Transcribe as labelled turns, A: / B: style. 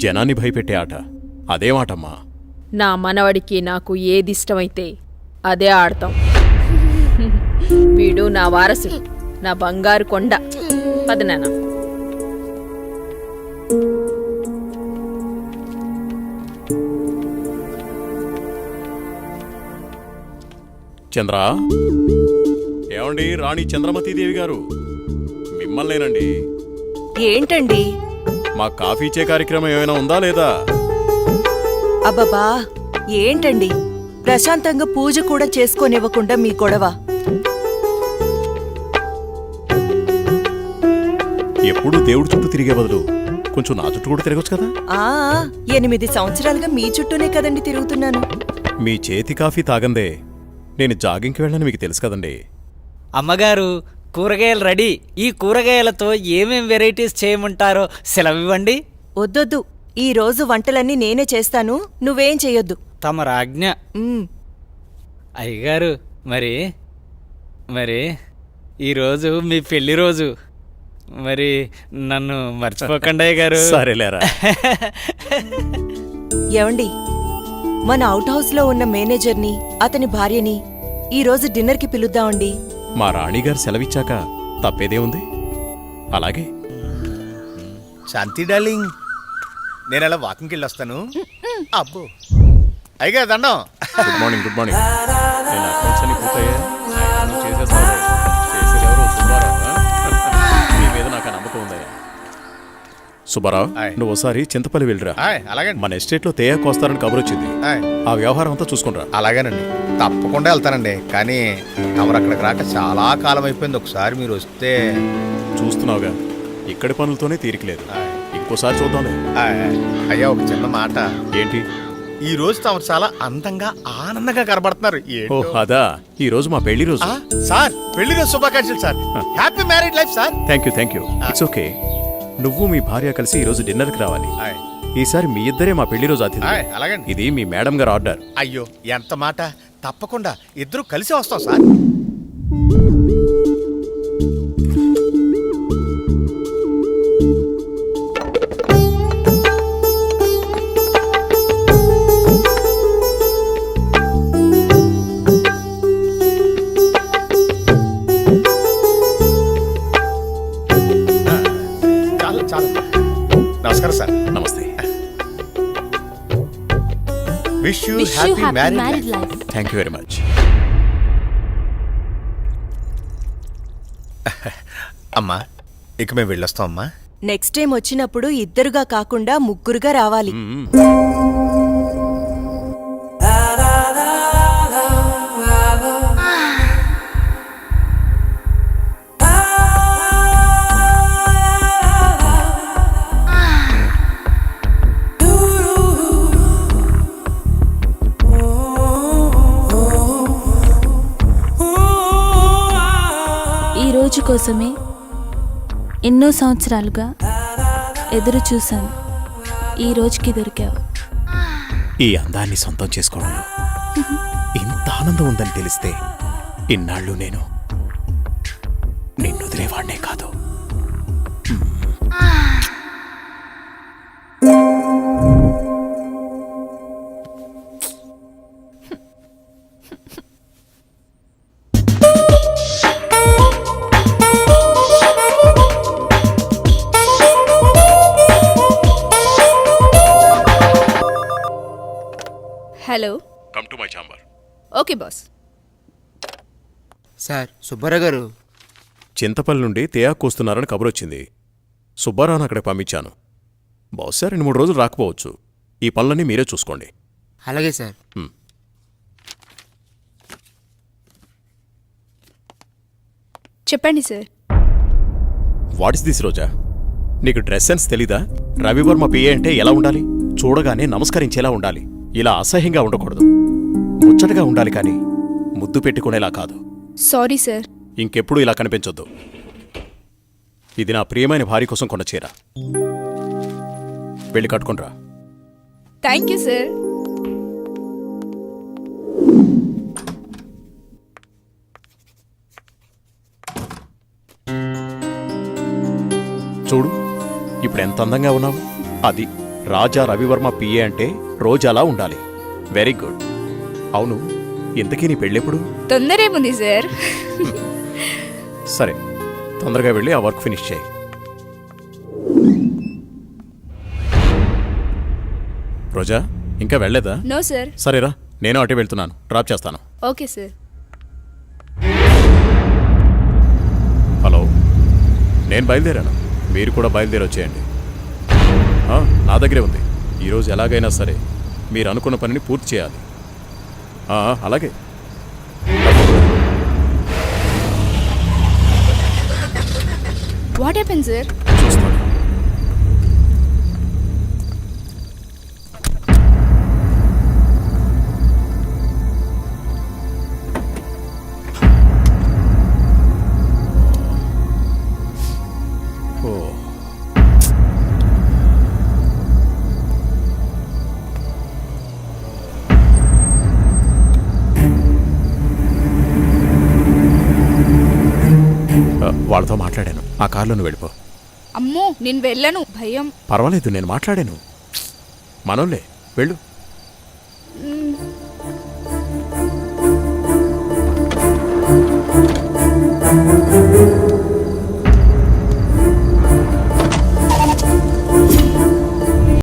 A: జనాన్ని భయపెట్టే ఆట అదేమాటమ్మా?
B: నా మనవడికి నాకు ఏదిష్టమైతే అదే ఆడతాం. వీడు నా వారసుడు, నా బంగారు కొండ. పదనాన్న.
A: చంద్ర, ఏమండి రాణి చంద్రమతీదేవి గారు, మిమ్మల్నేనండి.
C: ఏంటండి?
A: మా కాఫీ ఇచ్చే కార్యక్రమం ఏమైనా ఉందా లేదా?
C: అబ్బబ్బా, ఏంటండి ప్రశాంతంగా పూజ కూడా చేసుకోనివ్వకుండా మీ గొడవ?
A: ఎప్పుడు దేవుడి చుట్టూ తిరిగే బదులు కొంచెం నా చుట్టూ కూడా తిరగచ్చు కదా.
C: 8 సంవత్సరాలుగా మీ చుట్టూనే కదండి తిరుగుతున్నాను.
A: మీ చేతి కాఫీ తాగందే నేను జాగింగ్కి వెళ్ళని మీకు తెలుసు కదండి.
D: అమ్మగారు, కూరగాయలు రెడీ. ఈ కూరగాయలతో ఏమేం వెరైటీస్ చేయమంటారో సెలవివ్వండి.
C: వద్దొద్దు, ఈ రోజు వంటలన్నీ నేనే చేస్తాను, నువ్వేం చెయ్యొద్దు.
D: తమ రాజ్ఞ. అయ్యగారు, మరి ఈరోజు మీ పెళ్లి రోజు. మరి నన్ను మర్చిపోకండి అయ్యగారు.
A: సరేలేరా.
C: ఏవండి, మన అవుట్ హౌస్ లో ఉన్న మేనేజర్ని, అతని భార్యని ఈ రోజు డిన్నర్కి పిలుద్దామండి.
A: మా రాణిగారు సెలవిచ్చాక తప్పేదే ఉంది. అలాగే.
E: శాంతి డార్లింగ్, నేను అలా వాకింగ్కి వెళ్ళొస్తాను. అబ్బో అయ్యగా దండం.
A: Good morning. Good morning. నేను అకౌంట్స్ అన్ని పూర్తయ్యా. చేసేదెవరు? సుబ్బారావు. మీ మీద నాకు నమ్మకం ఉందయ్యా. సుబ్బారావు, నువ్వు ఒకసారి చింతపల్లి వెళ్ళిరా.
E: అలాగే.
A: మన ఎస్టేట్లో తేయాకు వస్తారని కబురు వచ్చింది. ఆ వ్యవహారం అంతా చూసుకుంటా.
E: అలాగేనండి, తప్పకుండా వెళ్తానండి. కానీ తమరు అక్కడికి రాక చాలా కాలం అయిపోయింది. ఒకసారి మీరు వస్తే.
A: చూస్తున్నావుగా, ఇక్కడి పనులతోనే తీరికలేదు. ఇంకోసారి చూద్దాంలే.
E: అయ్యా, ఒక చిన్న మాట.
A: ఏంటి?
E: ఈ రోజు తమరు చాలా అందంగా ఆనందంగా కనబడుతున్నారు.
A: ఓ అదా, ఈ రోజు మా పెళ్లి రోజు.
E: సార్, పెళ్లి రోజు శుభాకాంక్షలు sir. Happy married life sir.
A: Thank you. It's okay. నువ్వు మీ భార్య కలిసి ఈ రోజు డిన్నర్కి రావాలి. ఈసారి మీ ఇద్దరే మా పెళ్లి రోజు అతిథి.
E: అలాగండి.
A: ఇది మీ మేడం గారు ఆర్డర్.
E: అయ్యో, ఎంత మాట. తప్పకుండా ఇద్దరు కలిసి వస్తాం సార్. నమస్కారం సార్.
A: నమస్తే.
E: Wish you happy married life.
A: Thank you very much.
E: అమ్మా, ఇక మేము వెళ్ళొస్తాం అమ్మా.
C: నెక్స్ట్ టైం వచ్చినప్పుడు ఇద్దరుగా కాకుండా ముగ్గురుగా రావాలి.
F: రోజు కోసమే ఎన్నో సంవత్సరాలుగా ఎదురు చూశాను. ఈ రోజుకి దొరికావు.
A: ఈ అందాన్ని సొంతం చేసుకోవడంలో ఇంత ఆనందం ఉందని తెలిస్తే ఇన్నాళ్ళు నేను నిన్ను వదిలేవాడినే కాదు.
B: Hello.
A: Come to my chamber.
B: Okay boss.
G: Sir, Subbarao గారు
A: చింతపల్లి నుండి తేయాకు వస్తున్నారని కబురొచ్చింది. సుబ్బారావును అక్కడికి పంపించాను. బహుశా 2-3 రోజులు రాకపోవచ్చు. ఈ పనులన్నీ మీరే చూసుకోండి.
G: అలాగే సార్.
F: చెప్పండి సార్.
A: వాట్ ఇస్ దిస్ రోజా? నీకు డ్రెస్ సెన్స్ తెలీదా? రవివర్మ పిఏ అంటే ఎలా ఉండాలి? చూడగానే నమస్కరించేలా ఉండాలి. ఇలా అసహ్యంగా ఉండకూడదు. ముచ్చటగా ఉండాలి, కానీ ముద్దు పెట్టుకునేలా కాదు.
F: Sorry sir.
A: ఇంకెప్పుడు ఇలా కనిపించొద్దు. ఇది నా ప్రియమైన భార్య కోసం కొన్న చీర. వెళ్ళి కట్టుకుంట్రా.
F: Thank you sir.
A: చూడు, ఇప్పుడు ఎంత అందంగా ఉన్నావు. అది రాజా రవివర్మ పిఏ అంటే రోజు అలా ఉండాలి. Very good. అవును, ఇంతకీ నీ పెళ్ళెప్పుడు?
F: తొందర ఏముంది సార్?
A: సరే, తొందరగా వెళ్ళి ఆ వర్క్ ఫినిష్ చేయి. రోజా, ఇంకా వెళ్ళలేదా?
F: No sir.
A: సరేరా, నేను అటే వెళ్తున్నాను, డ్రాప్ చేస్తాను.
F: Okay sir.
A: హలో, నేను బయలుదేరాను, మీరు కూడా బయలుదేరి వచ్చేయండి. నా దగ్గరే ఉంది. ఈరోజు ఎలాగైనా సరే మీరు అనుకున్న పనిని పూర్తి చేయాలి. అలాగే.
F: What happen sir?
A: చూస్తాను. వాళ్ళతో మాట్లాడాను. ఆ కార్లో నువ్వు వెళ్ళిపో.
F: అమ్మో, నేను వెళ్ళను, భయం.
A: పర్వాలేదు, నేను మాట్లాడాను. మనోళ్ళే, వెళ్ళు.